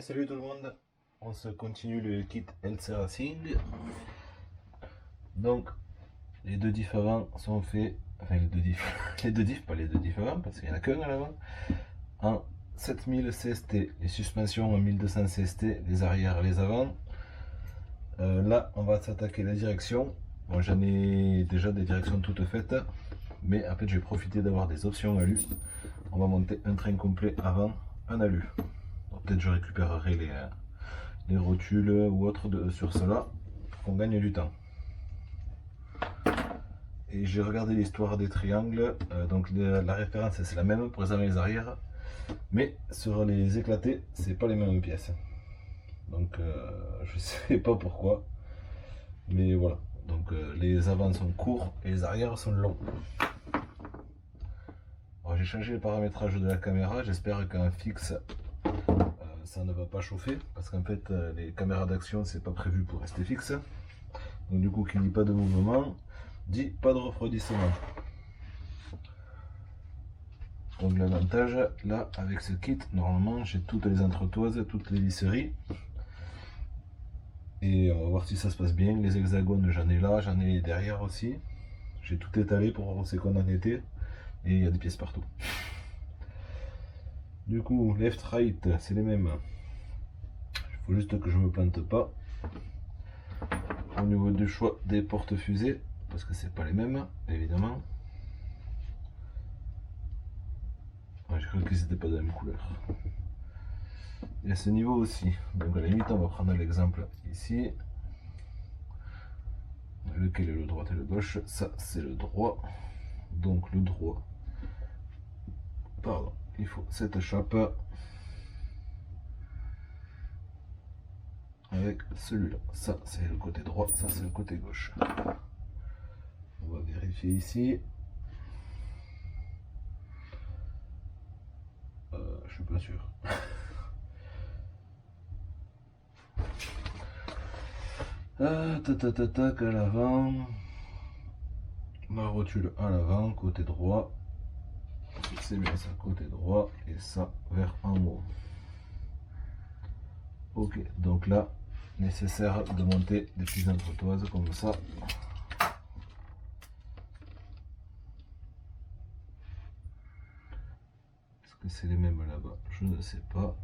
Salut tout le monde, on se continue le kit LC Racing. Donc les deux diffs avant sont faits, enfin les deux diffs, les deux diffs, pas les deux diffs avant parce qu'il n'y en a qu'un à l'avant, en 7000 CST, les suspensions en 1200 CST, les arrières, les avant. Là on va s'attaquer la direction. Bon, j'en ai déjà des directions toutes faites, mais en fait je vais profiter d'avoir des options alu. On va monter un train complet avant en alu. Peut-être je récupérerai les rotules ou autres sur cela pour qu'on gagne du temps. Et j'ai regardé l'histoire des triangles, donc la référence c'est la même pour les avant et les arrières, mais sur les éclatés c'est pas les mêmes pièces. Donc je sais pas pourquoi, mais voilà. Donc les avant sont courts et les arrières sont longs. J'ai changé le paramétrage de la caméra, j'espère qu'en fixe ça ne va pas chauffer, parce qu'en fait les caméras d'action c'est pas prévu pour rester fixe. Donc du coup qui dit pas de mouvement dit pas de refroidissement. Donc l'avantage là avec ce kit, normalement j'ai toutes les entretoises, toutes les lisseries, et on va voir si ça se passe bien. Les hexagones j'en ai là, j'en ai derrière aussi, j'ai tout étalé pour voir où c'est qu'on en était, et il y a des pièces partout. Du coup left right c'est les mêmes, il faut juste que je me plante pas au niveau du choix des portes fusées parce que c'est pas les mêmes évidemment. J'ai cru qu'ils n'étaient pas de la même couleur. Et à ce niveau aussi, donc à la limite on va prendre l'exemple ici. Lequel est le droit et le gauche? Ça c'est le droit. Donc le droit, pardon, il faut cette chape avec celui-là. Ça c'est le côté droit, ça c'est le côté gauche. On va vérifier ici. Je suis pas sûr. Tac à l'avant. La rotule à l'avant, côté droit. C'est bien ça, côté droit, et ça vers en haut. Ok, donc là, nécessaire de monter des petites entretoises comme ça. Est-ce que c'est les mêmes là-bas? Je ne sais pas.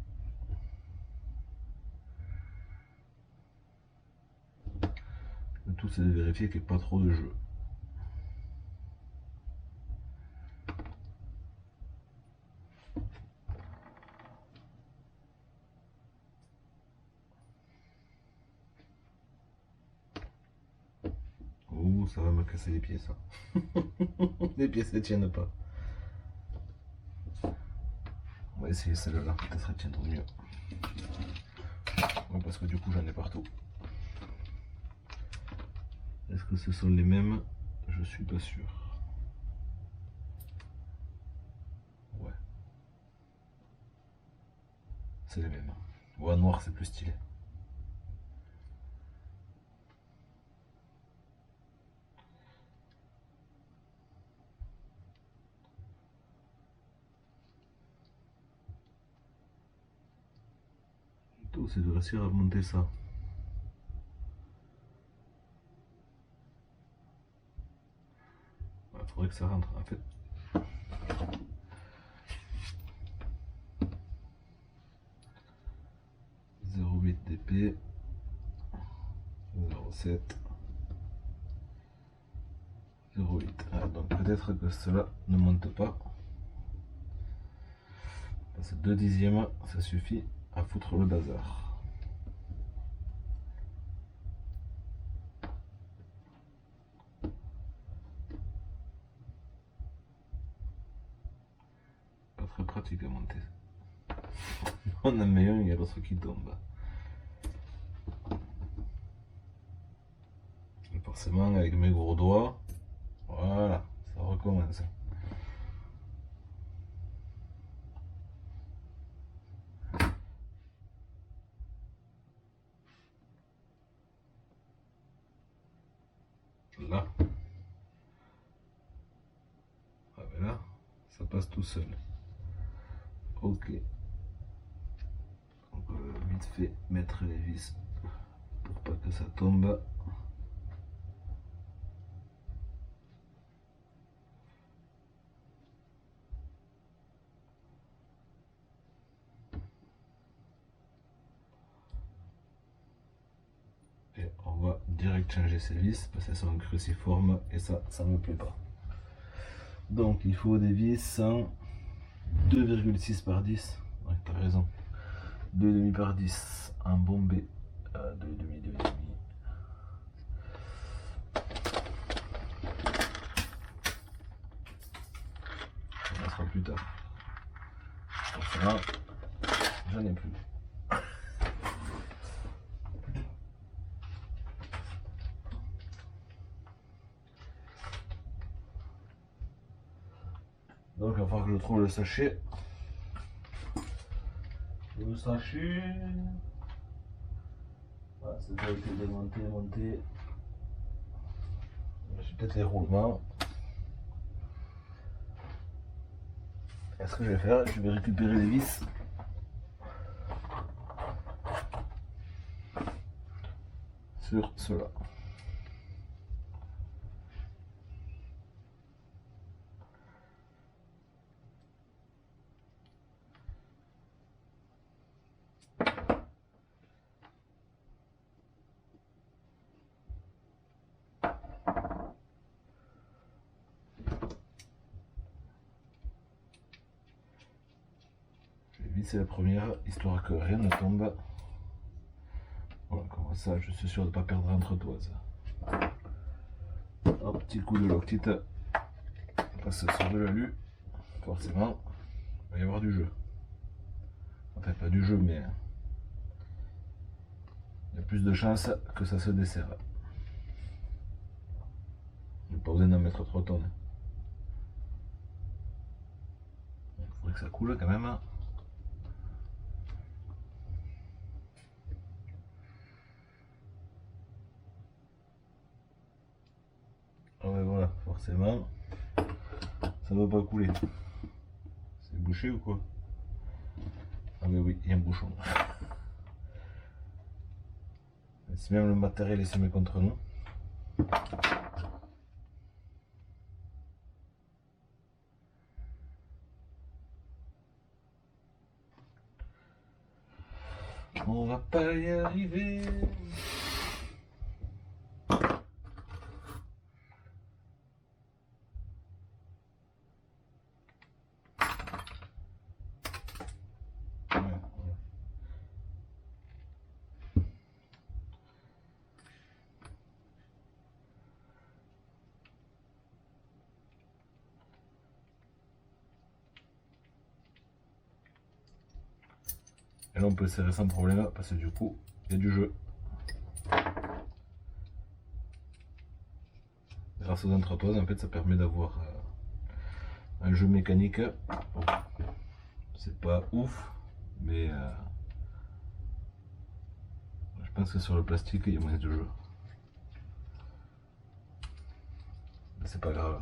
Le tout c'est de vérifier qu'il n'y ait pas trop de jeu. Ouh, ça va me casser les pieds ça. Les pièces ne tiennent pas. On va essayer celle-là, peut-être elle tiendra mieux. Ouais, parce que du coup j'en ai partout. Est-ce que ce sont les mêmes? Je suis pas sûr. Ouais. C'est les mêmes. Ouais, noir c'est plus stylé. Tout c'est de réussir à monter ça. Il faudrait que ça rentre en fait. 0,8 dp, 0,7, 0,8. Ah, donc peut-être que cela ne monte pas. Parce que 2 dixièmes, ça suffit à foutre le bazar. Pas très pratique à monter. On en met un, il y a l'autre qui tombe. Et forcément, avec mes gros doigts, voilà, ça recommence. Là. Ah ben là, ça passe tout seul. Ok. Donc vite fait mettre les vis pour pas que ça tombe. Et on va direct changer ces vis parce qu'elles sont cruciformes et ça me plaît pas. Donc il faut des vis en 2,6 par 10. Ouais, t'as raison. 2,5 par 10 en bombé. 2,5, 2,5. Ça sera plus tard. Forcément, j'en ai plus. Donc il va falloir que je trouve le sachet. Le sachet. Ah, ça doit être démonté, monté. J'ai peut-être les roulements. Et ce que je vais faire, je vais récupérer les vis. Sur cela. C'est la première, histoire que rien ne tombe. Voilà, comme ça, je suis sûr de ne pas perdre entre toises. Un petit coup de loctite, parce que sur de l'alu, forcément, il va y avoir du jeu. Enfin, pas du jeu, mais il y a plus de chances que ça se desserre. Il n'y a pas besoin d'en mettre 3 tonnes. Il faudrait que ça coule quand même. Ah ouais, voilà, forcément, ça ne va pas couler. C'est bouché ou quoi? Ah mais oui, il y a un bouchon. Si même le matériel est semé contre nous. On va pas y arriver. Et là on peut serrer sans problème parce que du coup il y a du jeu. Grâce aux entretoises en fait ça permet d'avoir un jeu mécanique. Bon, c'est pas ouf mais je pense que sur le plastique il y a moins de jeu. Mais c'est pas grave.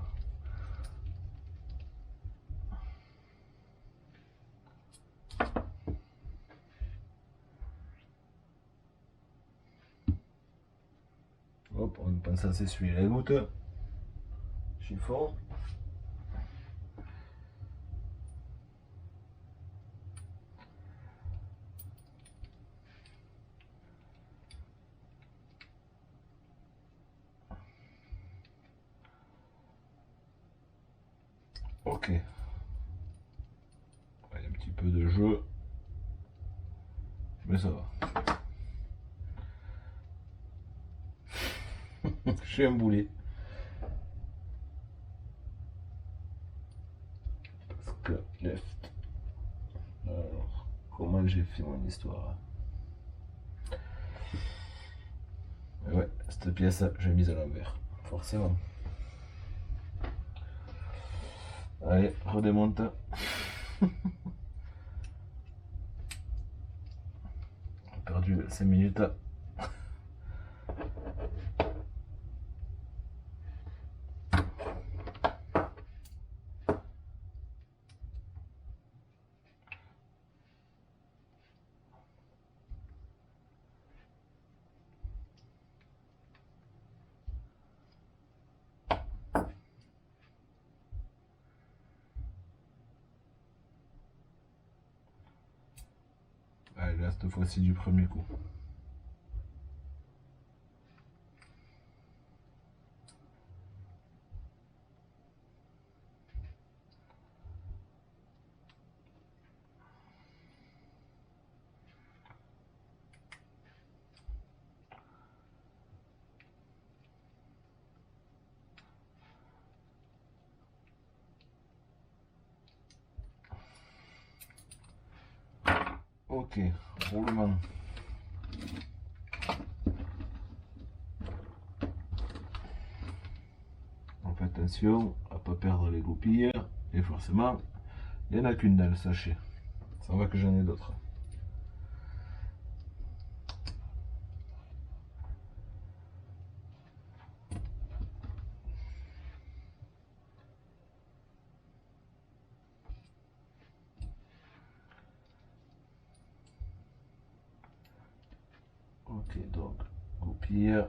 Hop, on pense à s'essuyer la goutte. Chiffon. Ok. Il y a un petit peu de jeu. Mais ça va. Je suis un boulet. Parce que left. Alors, comment j'ai fait mon histoire? Mais ouais, cette pièce, j'ai mise à l'envers. Forcément. Allez, redémonte. On a perdu 5 minutes. cette fois-ci du premier coup. Ok, roulement. On fait attention à ne pas perdre les goupilles. Et forcément, il n'y en a qu'une dans le sachet. Ça va que j'en ai d'autres. Ok, donc, goupille.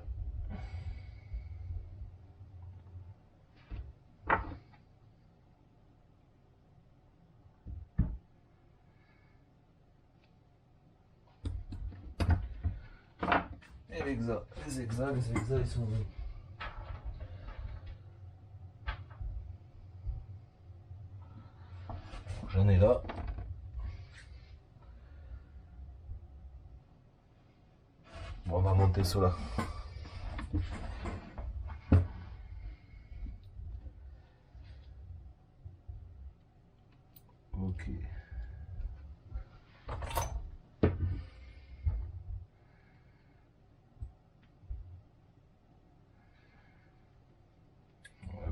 Et les hexas, ils sont venus. J'en ai là. Bon, on va monter cela. Ok.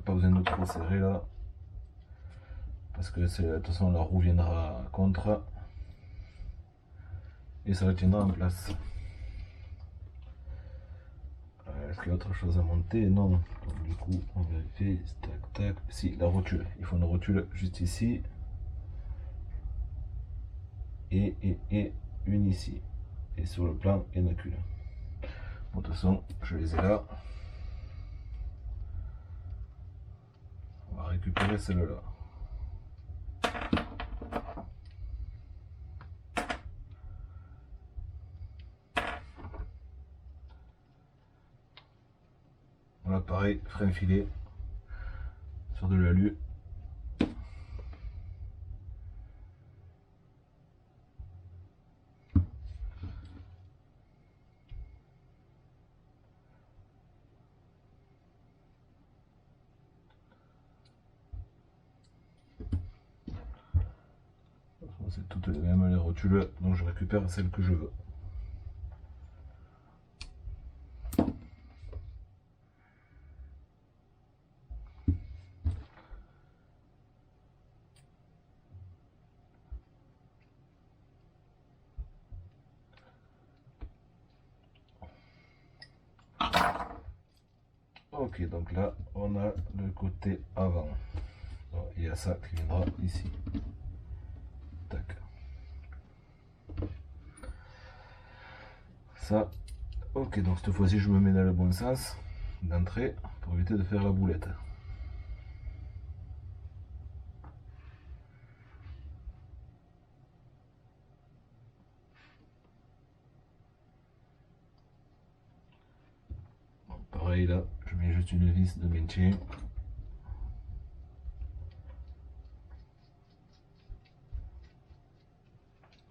Pas besoin de trop serrer là. Parce que de toute façon la roue viendra contre. Et ça le tiendra en place. Est-ce qu'il y a autre chose à monter? Non. Donc, du coup, on vérifie. Tac, tac. Si, la rotule. Il faut une rotule juste ici. Et une ici. Et sur le plan, il n'y en a qu'une. Bon, de toute façon, je les ai là. On va récupérer celle-là. Voilà, pareil, frein filet sur de l'alu. C'est toutes les mêmes les rotules, donc je récupère celle que je veux. Ok, donc là on a le côté avant. Donc, il y a ça qui viendra ici. Tac. Ça, ok, donc cette fois-ci je me mets dans le bon sens d'entrée pour éviter de faire la boulette. Bon, pareil là, je mets juste une vis de maintien.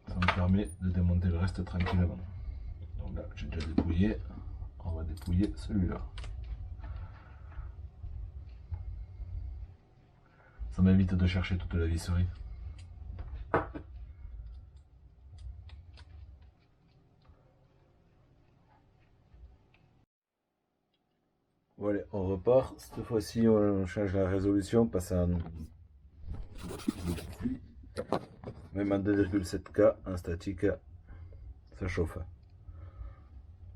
Ça me permet de démonter le reste tranquillement. Donc là, j'ai déjà dépouillé. On va dépouiller celui-là. Ça m'évite de chercher toute la visserie. Voilà, on repart. Cette fois-ci, on change la résolution, passe à même en 2,7K en statique, ça chauffe.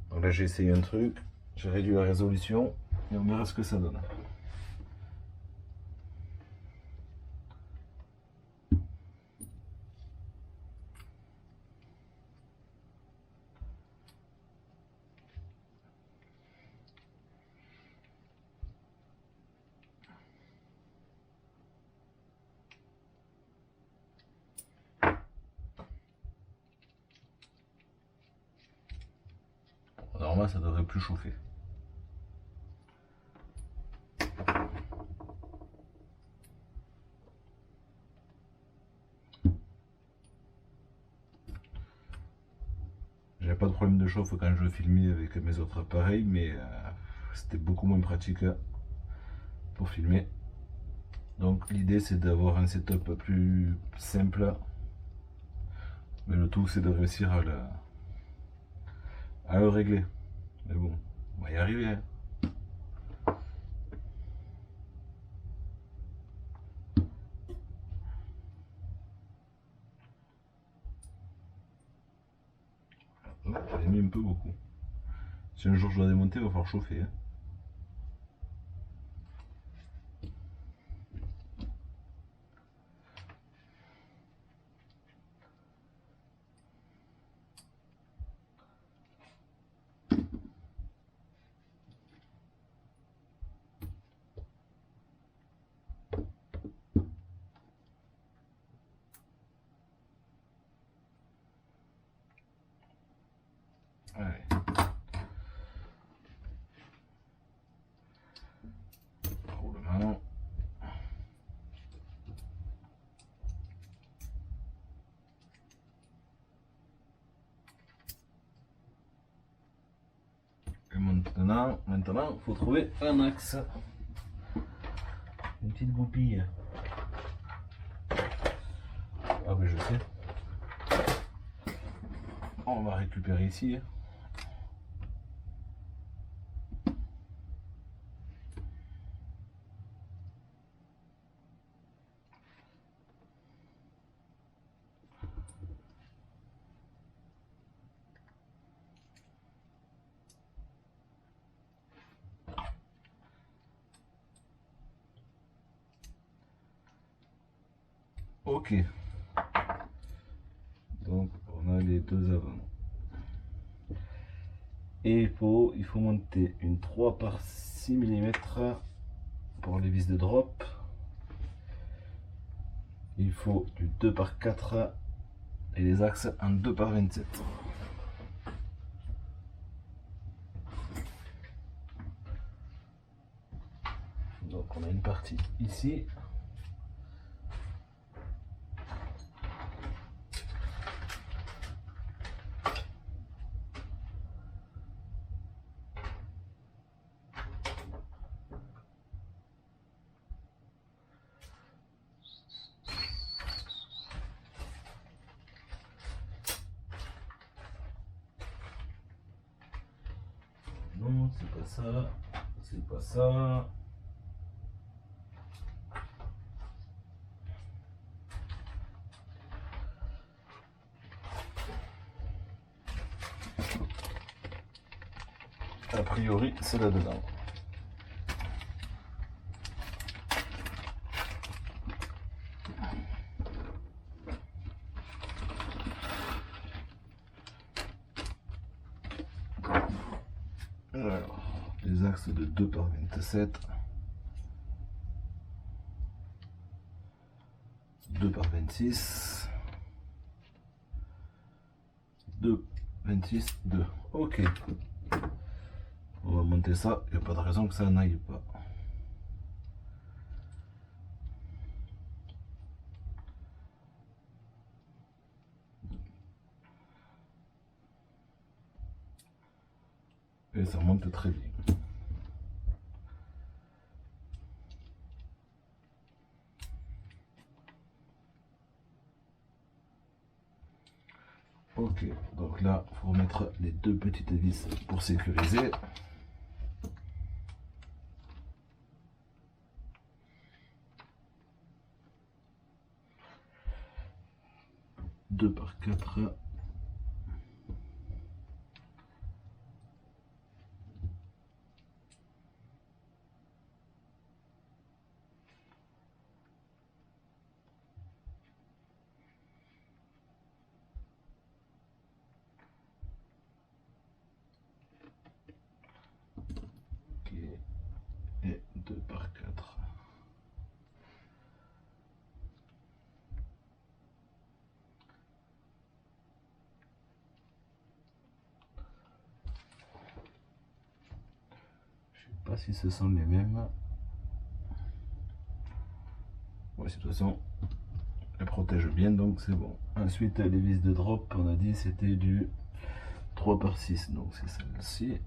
Donc là, j'ai essayé un truc, j'ai réduit la résolution et on verra ce que ça donne. normalement ça devrait plus chauffer. J'avais pas de problème de chauffe quand je filmais avec mes autres appareils, mais c'était beaucoup moins pratique pour filmer. Donc l'idée c'est d'avoir un setup plus simple, mais le tout c'est de réussir à le régler. Mais bon, on va y arriver. Hein. Oh, j'ai mis un peu beaucoup. Si un jour je dois démonter, il va falloir chauffer. Hein. Allez. Roulement. Et maintenant, il faut trouver un axe. Une petite goupille. Ah oui, je sais. On va récupérer ici. Ok. Donc on a les deux avant. Et il faut monter une 3 par 6 mm pour les vis de drop. Il faut du 2 par 4 et les axes en 2 par 27. Donc on a une partie ici. Non, c'est pas ça. C'est pas ça. A priori, c'est là-dedans. Alors, les axes de 2 par 27. 2 par 26. 2, 26, 2. Ok. On va monter ça. Il n'y a pas de raison que ça n'aille pas. Et ça monte très bien. Ok, donc là, il faut remettre les deux petites vis pour sécuriser. Deux par 4. Et 2 par 4. Pas si ce sont les mêmes. Ouais, de toute façon, elle protège bien, donc c'est bon. Ensuite, les vis de drop, on a dit c'était du 3/6, donc c'est celle-ci.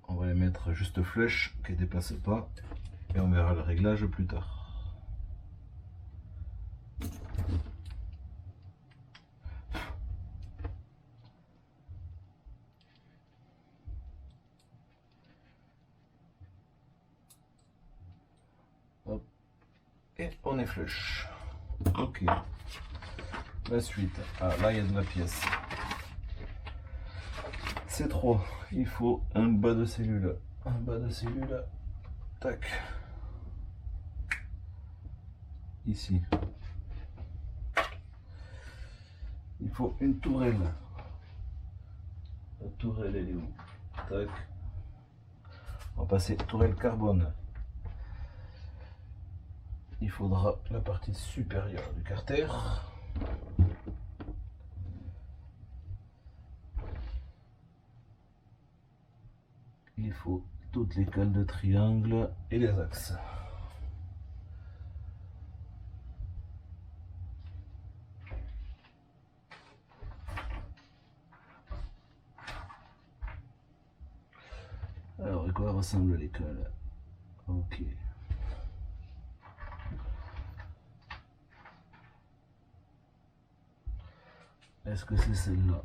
On va les mettre juste flush, qui ne dépasse pas, et on verra le réglage plus tard. Hop. Et on est flush. Ok. La suite. Ah, là il y a de la pièce. C'est trop. Il faut un bas de cellule. Un bas de cellule. Tac. Ici. Il faut une tourelle. La tourelle, elle est où? Tac. On va passer tourelle carbone. Il faudra la partie supérieure du carter. Il faut toutes les cales de triangle et les axes. Alors, à quoi ressemble les cales? Ok. Est-ce que c'est celle-là?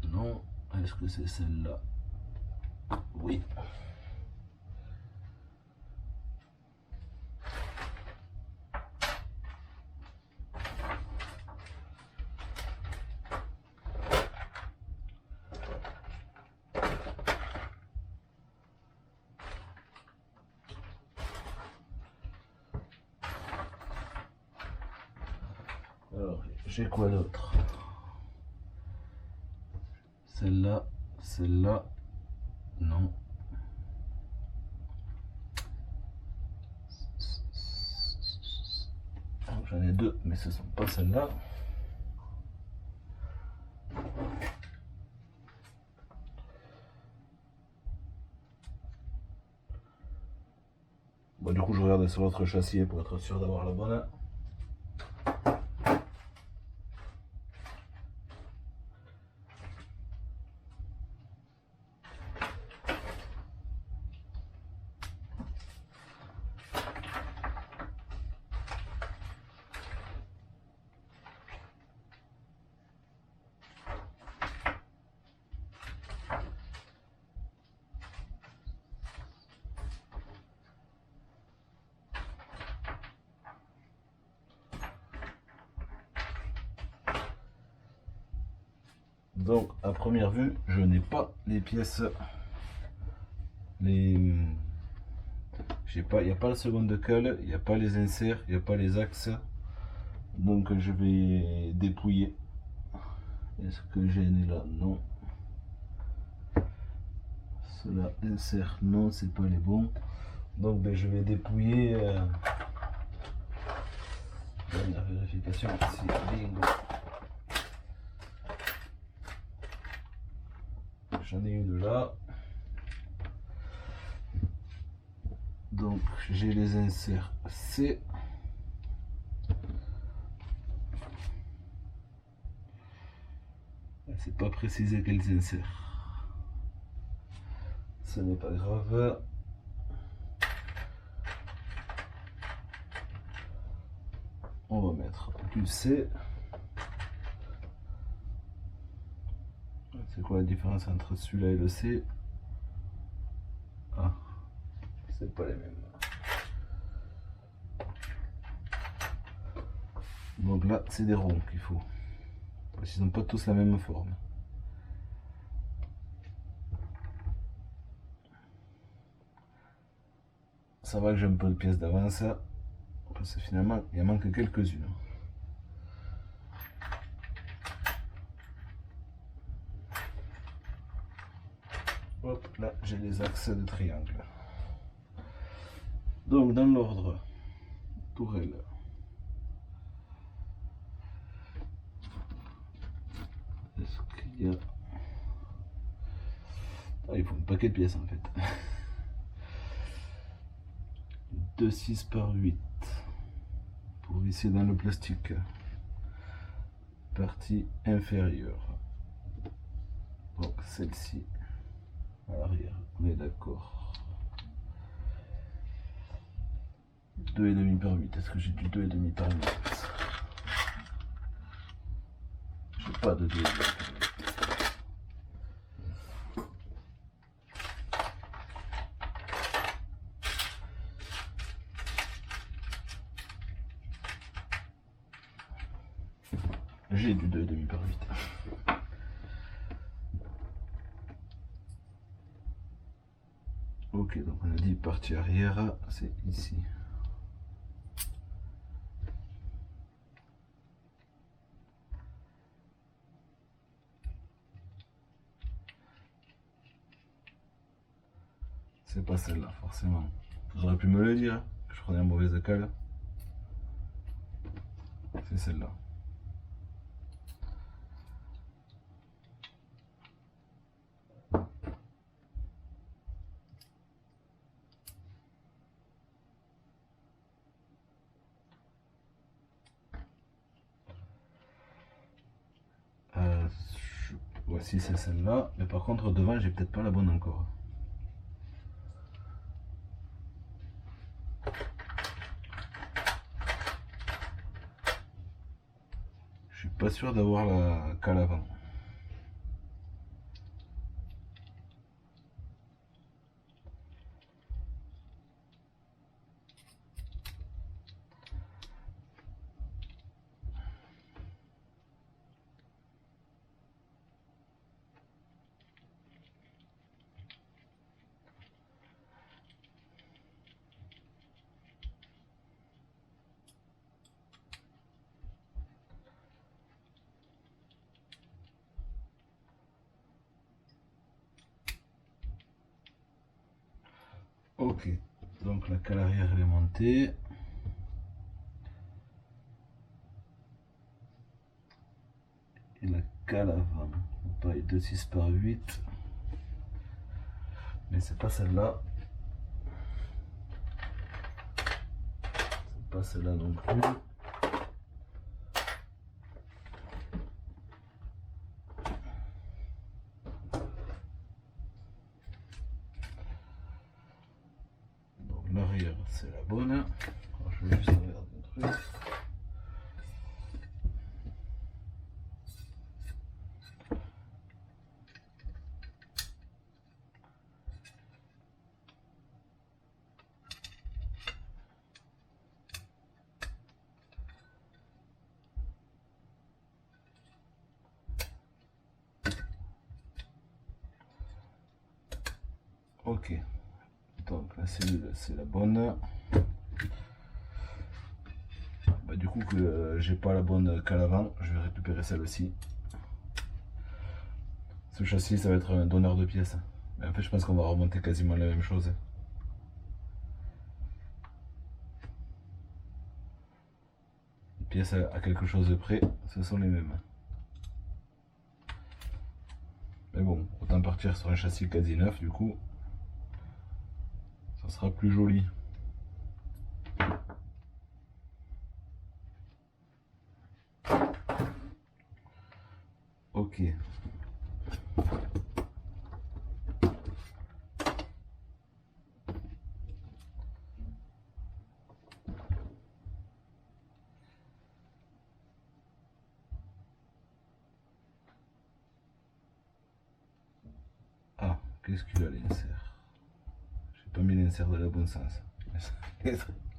Non. Est-ce que c'est celle-là? Oui. Alors, j'ai quoi d'autre? Celle-là, celle-là, non. J'en ai deux, mais ce ne sont pas celles-là. Bon, du coup, je regarde sur l'autre châssis pour être sûr d'avoir la bonne. Donc, à première vue, je n'ai pas les pièces. Il n'y a pas la seconde cale, il n'y a pas les inserts, il n'y a pas les axes. Donc, je vais dépouiller. Est-ce que j'ai là? Non. Cela insert, non, c'est pas les bons. Donc, ben, je vais dépouiller. Dernière vérification. Si, bingo. J'en ai une là. Donc j'ai les inserts C. C'est pas précisé quels inserts. Ce n'est pas grave. On va mettre du C. C'est quoi la différence entre celui-là et le C? Ah, c'est pas les mêmes. Donc là, c'est des ronds qu'il faut. Parce qu'ils n'ont pas tous la même forme. Ça va que j'ai un peu de pièces d'avance. Parce que finalement, il en manque quelques-unes. là j'ai les axes de triangle. Donc dans l'ordre, tourelle, est-ce qu'il y a... Ah, il faut un paquet de pièces en fait. 2,6 par 8 pour visser dans le plastique. Partie inférieure. Donc celle-ci à l'arrière, on est d'accord. 2,5 par 8. Est-ce que j'ai du 2,5 par 8? J'ai pas de 2,5 par 8. J'ai du 2,5 par 8. Ok, donc on a dit partie arrière, c'est ici. C'est pas celle-là, forcément. Vous auriez pu me le dire, que je prenais un mauvais cale. C'est celle-là. Voici c'est celle-là, mais par contre devant j'ai peut-être pas la bonne encore. Je suis pas sûr d'avoir la cale avant. Ok, donc la cale arrière elle est montée. Et la cale avant, pareil 2,6 par 8. Mais c'est pas celle-là. C'est pas celle-là non plus. Donc l'arrière c'est la bonne. Alors, je vais juste regarder un truc. Ok, donc la cellule c'est la bonne. Bah, du coup que j'ai pas la bonne cale avant, je vais récupérer celle-ci. Ce châssis ça va être un donneur de pièces. Mais en fait je pense qu'on va remonter quasiment la même chose. Les pièces à quelque chose de près, ce sont les mêmes. Mais bon, autant partir sur un châssis quasi neuf du coup. Ça sera plus joli. Ok. Ah, qu'est-ce qu'il a l'insert? J'ai pas mis l'insert dans le bon sens.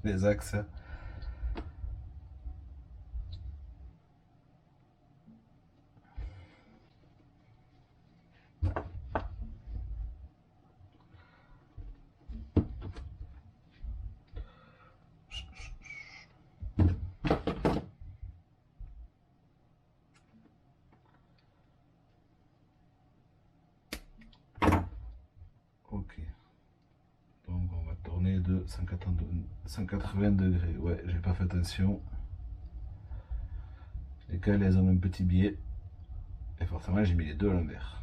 Les axes. on est de 180 degrés. Ouais, j'ai pas fait attention. Les cales, elles ont un petit biais. Et forcément, j'ai mis les deux à l'envers.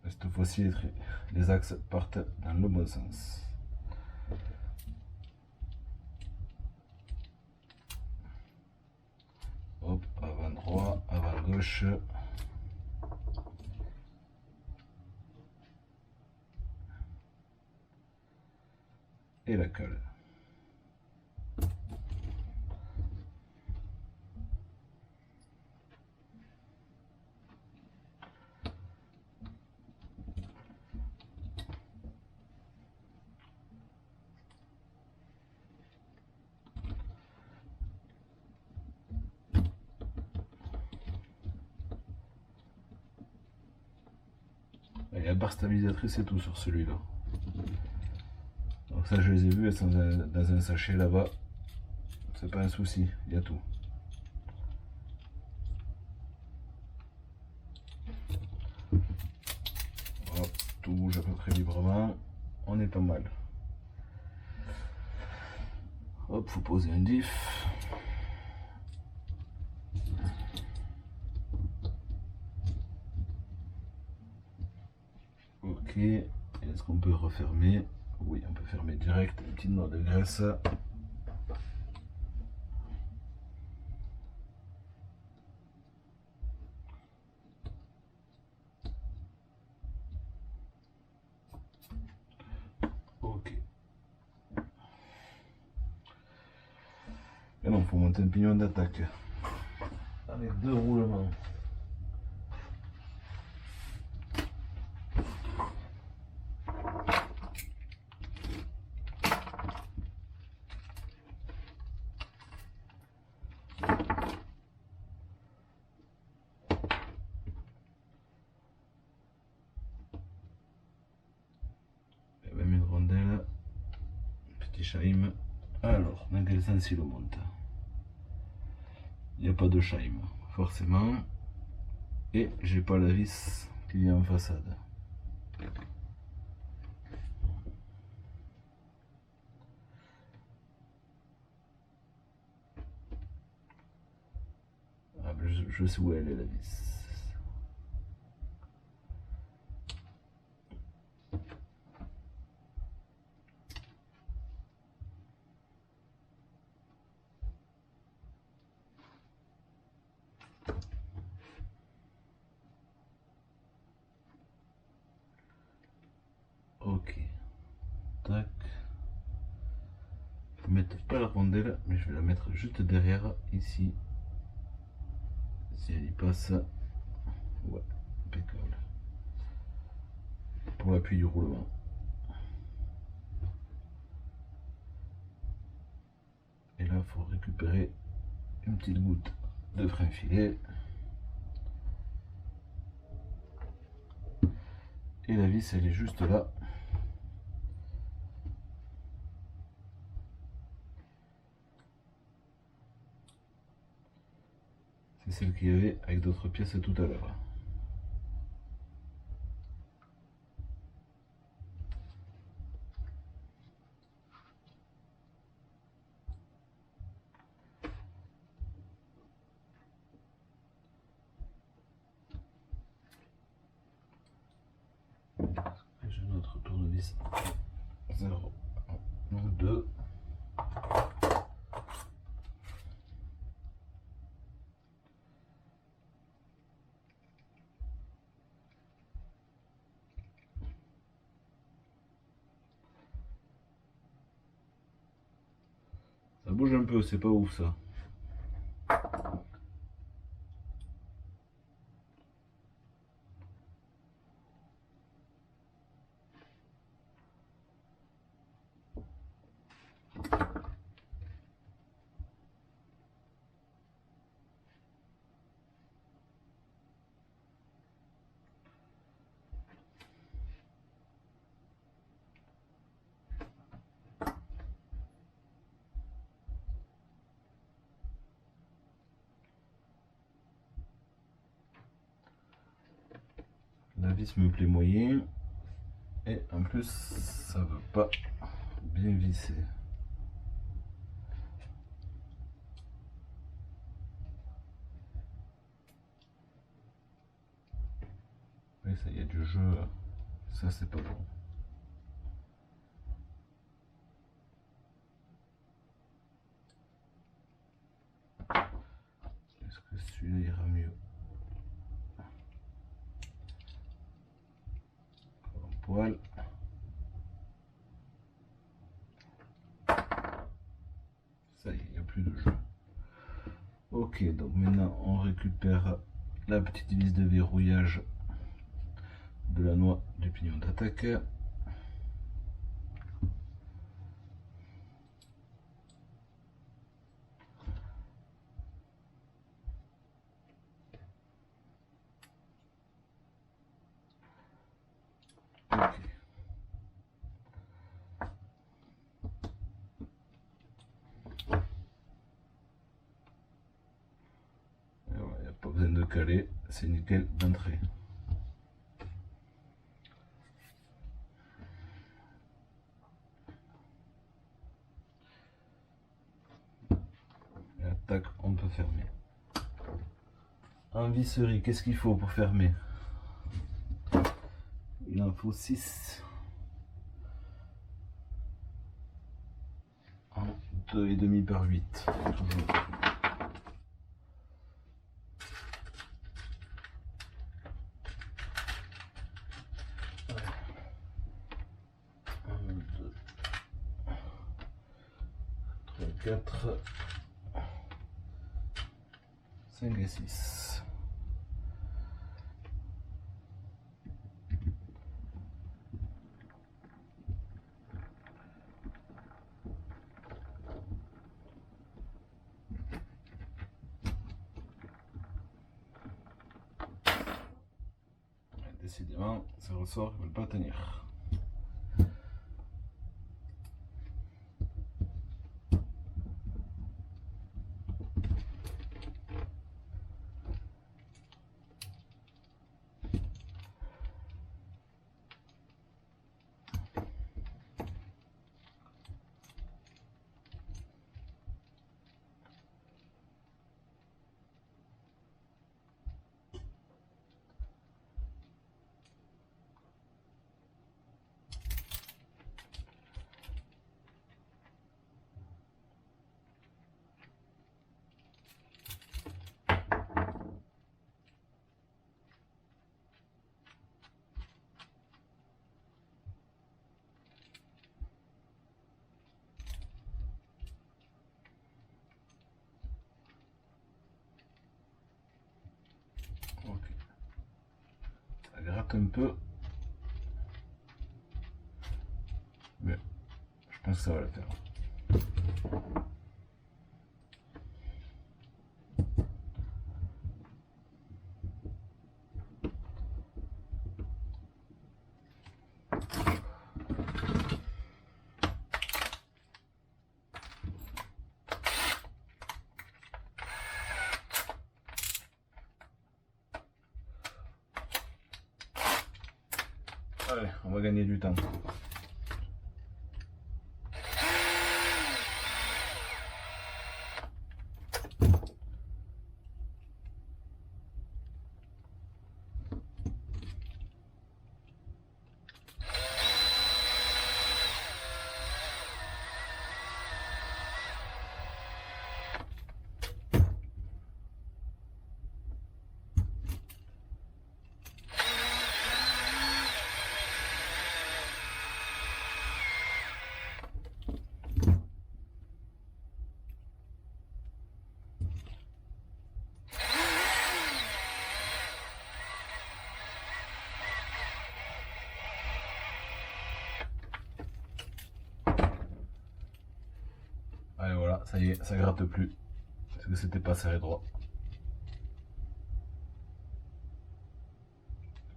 Cette fois-ci, les axes partent dans le bon sens. Hop, avant droit, avant gauche. Et la colle. Il y a la barre stabilisatrice et tout sur celui-là. Donc ça, je les ai vus, elles sont dans un sachet là-bas. C'est pas un souci, il y a tout. Hop, tout bouge à peu près librement. On est pas mal. Hop, faut poser un diff. Ok, est-ce qu'on peut refermer? Oui, on peut fermer direct, une petite noix de graisse. Ok. Et non, faut monter un pignon d'attaque. Avec 2 roulements. Et même une rondelle. Petit chaim. Alors, dans quel sens il le monte? Il n'y a pas de chaim, forcément. Et j'ai pas la vis qui est en façade. Ah, ben, je sais où elle est la vis. Ok. Tac. Je vais mettre pas la rondelle, mais je vais la mettre juste derrière, ici. Si elle y passe. Ouais, impeccable. Pour l'appui du roulement. Et là, il faut récupérer une petite goutte de frein filet. Et la vis, elle est juste là. C'est celle qu'il y avait avec d'autres pièces tout à l'heure. J'ai notre tournevis 0, 2. Ça bouge un peu, c'est pas ouf ça. vis me plaît moyen. Et en plus, ça veut pas bien visser. Oui, ça y est du jeu. Ça, c'est pas bon. Est-ce que celui-là ira mieux? Encore un poil. Ça y est, il n'y a plus de jeu. Ok, donc maintenant on récupère la petite vis de verrouillage de la noix du pignon d'attaque. Ok. Il n'y a pas besoin de caler, c'est nickel d'entrée. Et tac, on peut fermer. En visserie, qu'est-ce qu'il faut pour fermer? Il en faut 6. En 2,5 par 8. Toujours. 4, 5 et 6. Décidément, ces ressorts ne veulent pas tenir. Ok. Ça gratte un peu. Mais je pense que ça va le faire. Allez, on va gagner du temps. Allez voilà, ça y est, ça gratte plus. Parce que c'était pas serré droit.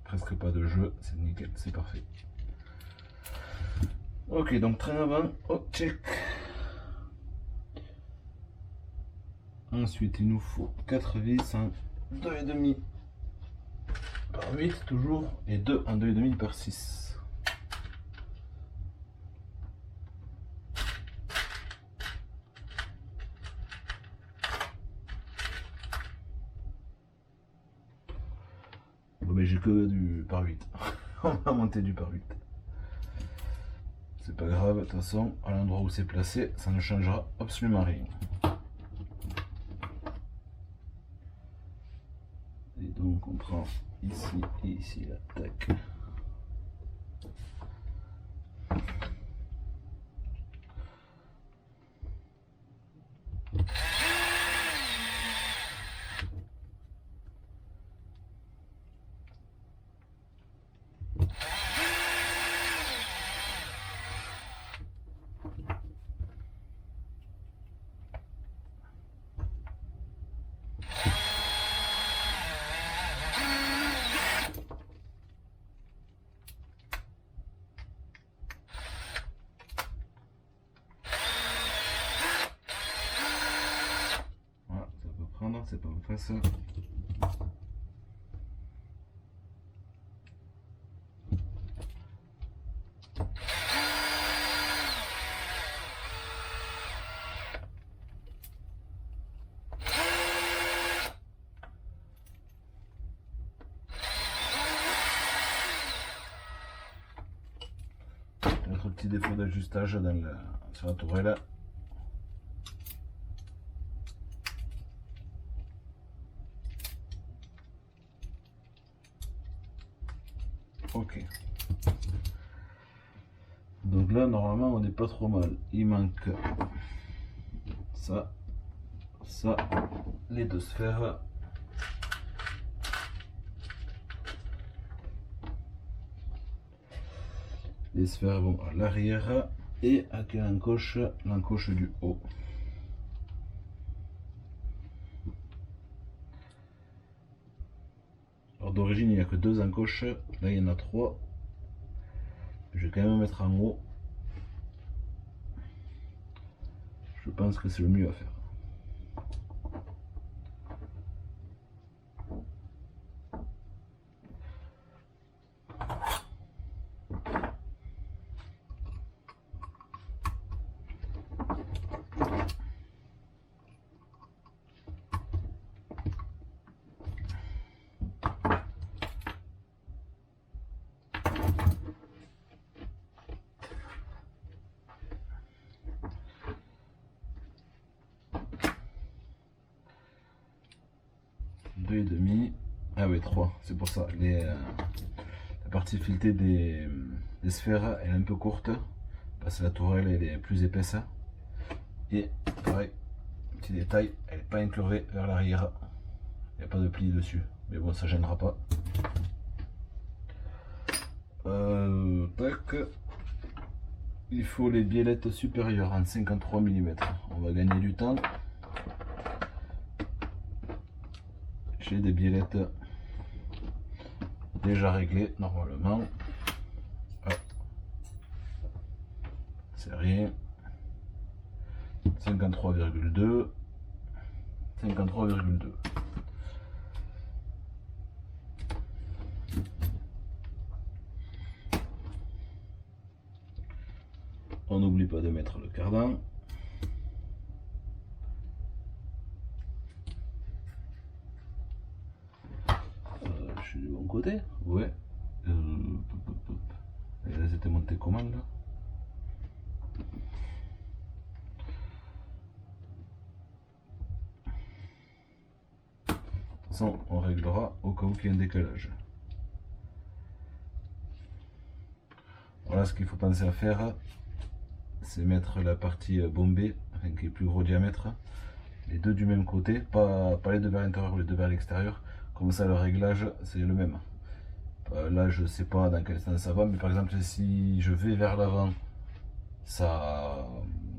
Presque pas de jeu, c'est nickel, c'est parfait. Ok, donc traîne avant, oh check. Ensuite, il nous faut 4 vis en 2,5 par 8 toujours, et 2 en 2,5 par 6. Bon, mais j'ai que du par 8. On va monter du par 8. C'est pas grave, de toute façon, à l'endroit où c'est placé, ça ne changera absolument rien. Et donc on prend ici et ici la tac. Voilà, ça peut prendre, c'est pas en face. Notre petit défaut d'ajustage sur la tourelle. Ok. Donc là, normalement, on n'est pas trop mal. Il manque ça, ça, les deux sphères. Les sphères vont à l'arrière et à quelle encoche? L'encoche du haut. Alors d'origine il n'y a que deux encoches, là il y en a trois. Je vais quand même mettre en haut. Je pense que c'est le mieux à faire. Deux et demi. Ah oui, 3, c'est pour ça. La partie filetée des sphères elle est un peu courte parce que la tourelle elle est plus épaisse. Et pareil, petit détail, elle n'est pas incurvée vers l'arrière. Il n'y a pas de pli dessus. Mais bon, ça gênera pas. Tac. Il faut les biellettes supérieures en 53 mm. On va gagner du temps. J'ai des biellettes déjà réglées normalement. C'est rien. 53,2. 53,2. On n'oublie pas de mettre le cardan. Je suis du bon côté. Ouais. Et là c'était monté comment là? De toute façon on réglera au cas où il y ait un décalage. Voilà ce qu'il faut penser à faire, c'est mettre la partie bombée, enfin, qui est plus gros diamètre, les deux du même côté, pas les deux vers l'intérieur ou les deux vers l'extérieur, comme ça le réglage c'est le même. Là je sais pas dans quel sens ça va, mais par exemple si je vais vers l'avant, ça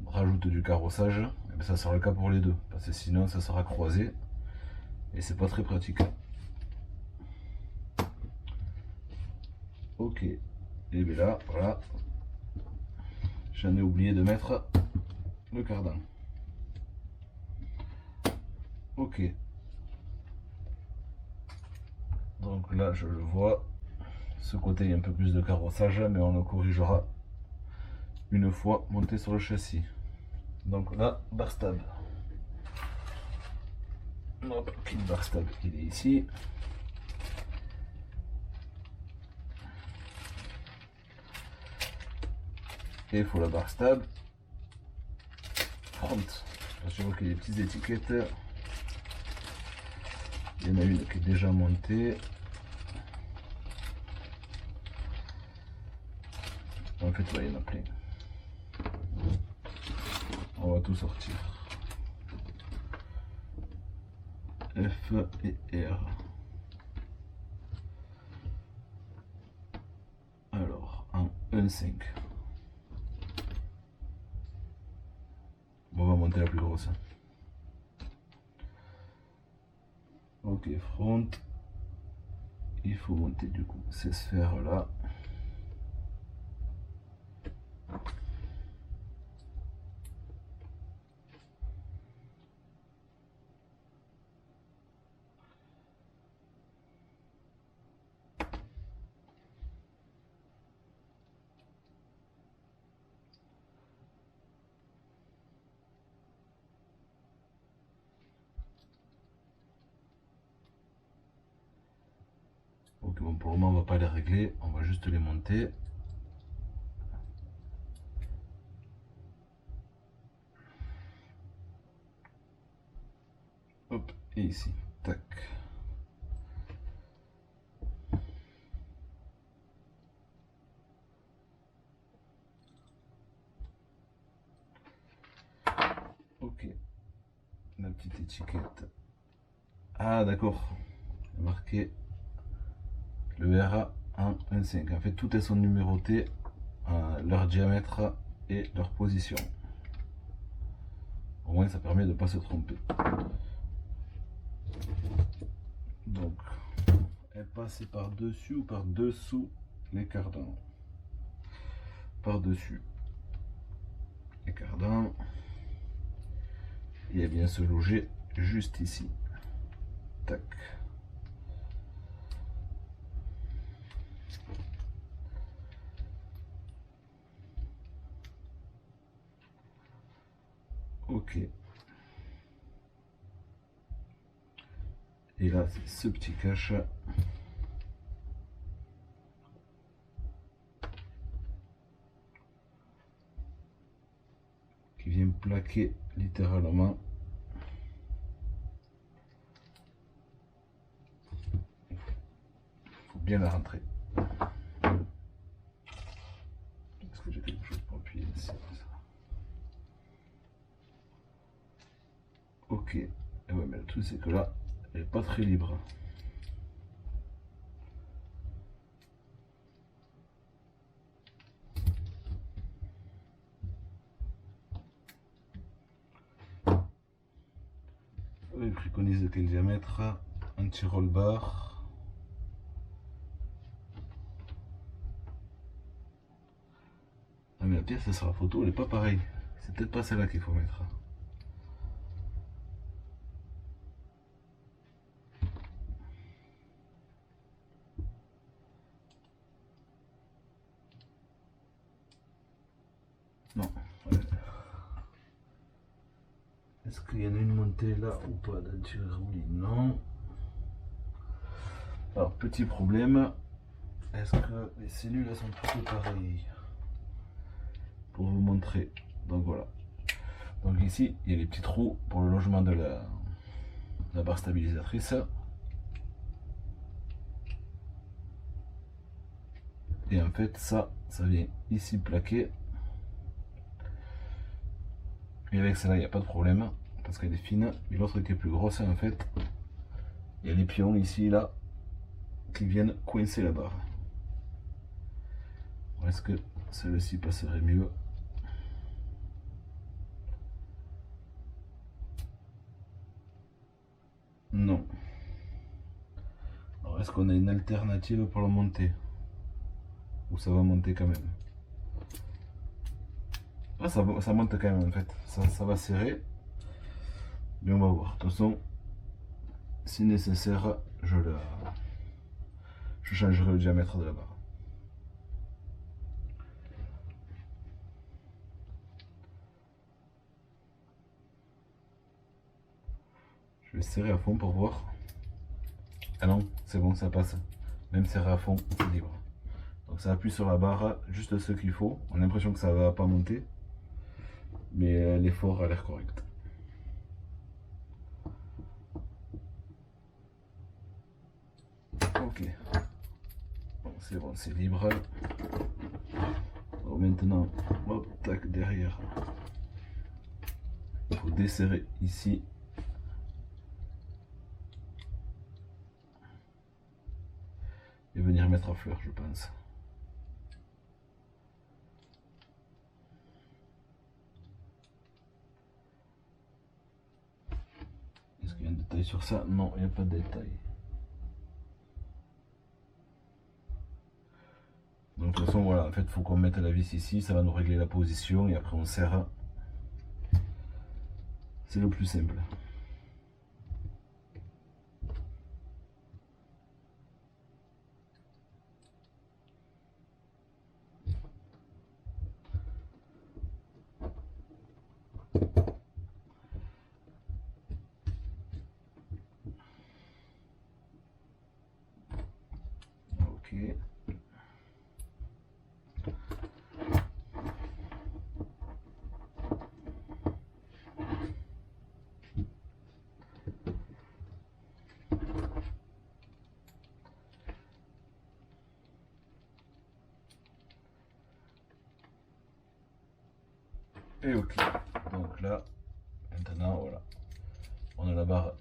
rajoute du carrossage, et ça sera le cas pour les deux, parce que sinon ça sera croisé, et c'est pas très pratique. Ok, et bien là, voilà, j'en ai oublié de mettre le cardan. Ok. Donc là je le vois, ce côté il y a un peu plus de carrossage, mais on le corrigera une fois monté sur le châssis. Donc là, bar stab. Hop, kit bar stab, il est ici. Et il faut la bar stab front. Je vois qu'il y a des petites étiquettes. Il y en a une qui est déjà montée. En fait, ouais, il y en a plein. On va tout sortir. F et R. Alors, en 1,5. On va monter la plus grosse. Ok, front. Il faut monter du coup ces sphères là. Ok, bon, pour le moment on va pas les régler, on va juste les monter. Hop, et ici, tac. Ok, la petite étiquette. Ah d'accord, marqué le RA en 1,5. En fait, toutes elles sont numérotées, leur diamètre et leur position. Au moins, ça permet de ne pas se tromper. Donc, elle passe par-dessus ou par-dessous les cardans. Par-dessus les cardans. Et elle vient se loger juste ici. Tac. Ok. Et là, c'est ce petit cache qui vient plaquer littéralement. Il faut bien la rentrer. Est-ce que j'ai quelque chose pour appuyer ici? Ok. Et ouais, mais le truc c'est que là, elle n'est pas très libre. Il préconise de quel diamètre? Anti-roll bar. Ah mais la pièce sur la photo elle est pas pareille. C'est peut-être pas celle-là qu'il faut mettre. Non. Ouais. Est-ce qu'il y en a une montée là ou pas d'anti-roulis? Non. Alors petit problème. Est-ce que les cellules sont plutôt pareilles? Pour vous montrer. Donc voilà. Donc ici, il y a les petits trous pour le logement de la barre stabilisatrice. Et en fait, ça vient ici plaquer. Et avec celle-là, il n'y a pas de problème parce qu'elle est fine. Mais l'autre qui est plus grosse, en fait, il y a les pions ici, là, qui viennent coincer la barre. Est-ce que celle-ci passerait mieux? Non. Alors, est-ce qu'on a une alternative pour la monter? Ou ça va monter quand même? Ah, ça monte quand même en fait. Ça va serrer. Mais on va voir. De toute façon, si nécessaire, je changerai le diamètre de la barre. Je vais serrer à fond pour voir. Ah non, c'est bon, ça passe. Même serré à fond, c'est libre. Donc ça appuie sur la barre, juste ce qu'il faut. On a l'impression que ça va pas monter, mais l'effort a l'air correct. Ok. Bon, c'est bon, c'est libre. Alors maintenant, hop, tac, derrière. Il faut desserrer ici. Et venir mettre à fleur, je pense. Est-ce qu'il y a un détail sur ça? Non, il n'y a pas de détail. Donc de toute façon, voilà, en fait, il faut qu'on mette la vis ici, ça va nous régler la position et après on serre. C'est le plus simple. Ok. Et ok. Donc là, maintenant, voilà. On a la barre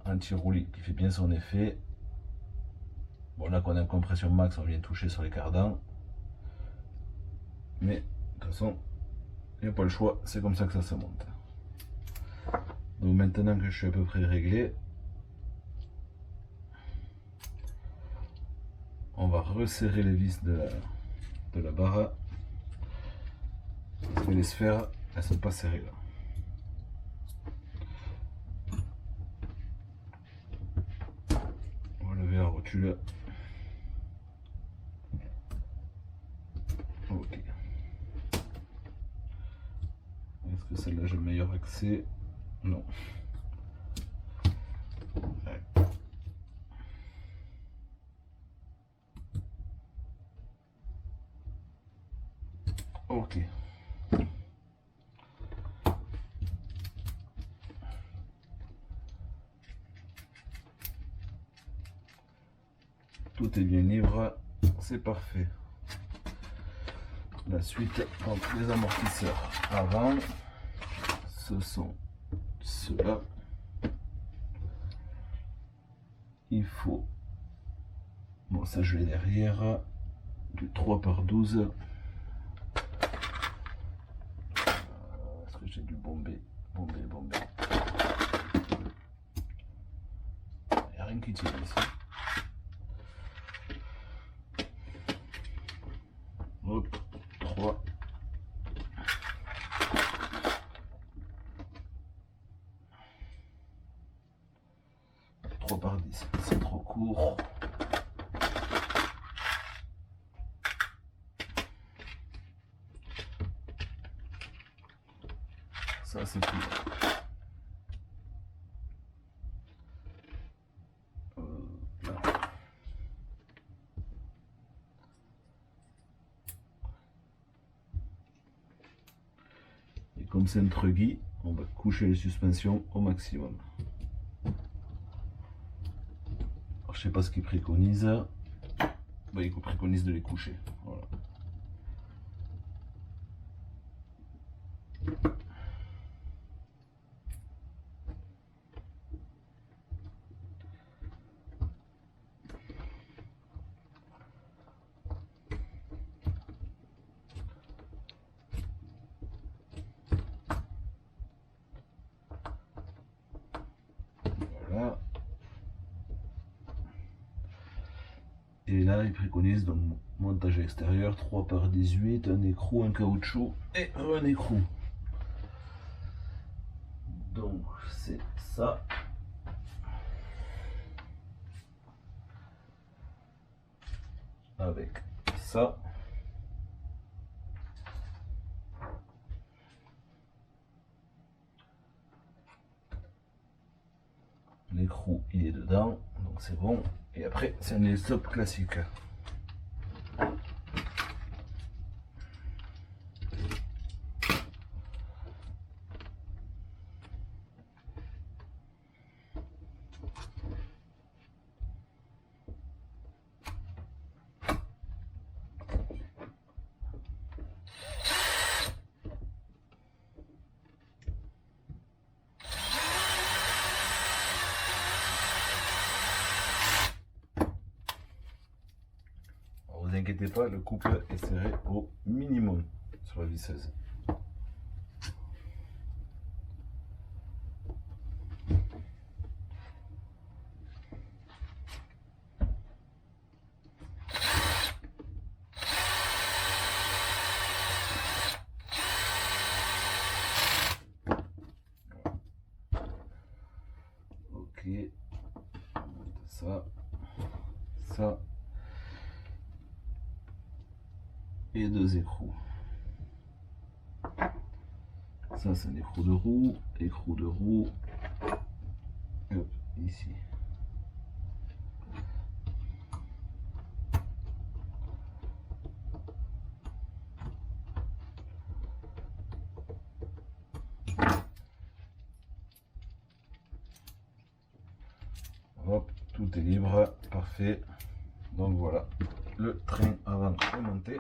anti-roulis qui fait bien son effet. Bon, là qu'on a une compression max, on vient toucher sur les cardans. Mais de toute façon, il n'y a pas le choix, c'est comme ça que ça se monte. Donc maintenant que je suis à peu près réglé, on va resserrer les vis de la barre. Parce que les sphères, elles sont pas serrées là. On va lever la rotule. Ok. Est-ce que celle-là j'ai le meilleur accès? Non. Ouais. Ok. Tout est bien libre, c'est parfait. La suite, donc les amortisseurs avant, ce sont ceux-là. Il faut, bon ça je l'ai derrière, du 3x12. Est-ce que j'ai du bombé? Bombé. Il n'y a rien qui tire ici. Hop, 3. Par 10, c'est trop court. Ça c'est tout. Et comme c'est un truggy, on va coucher les suspensions au maximum. Alors, je sais pas ce qu'il préconise. Bah, il préconise de les coucher. Voilà. Voilà. Et là, il préconise donc montage extérieur 3x18, un écrou, un caoutchouc et un écrou. Donc c'est ça. avec ça. L'écrou il est dedans, donc c'est bon. Et après c'est un stop classique. Ne vous inquiétez pas, le couple est serré au minimum sur la visseuse. Ok, ça, ça. Et deux écrous. Ça c'est un écrou de roue, hop, ici. Hop, tout est libre, parfait. Donc voilà, le train avant est monté.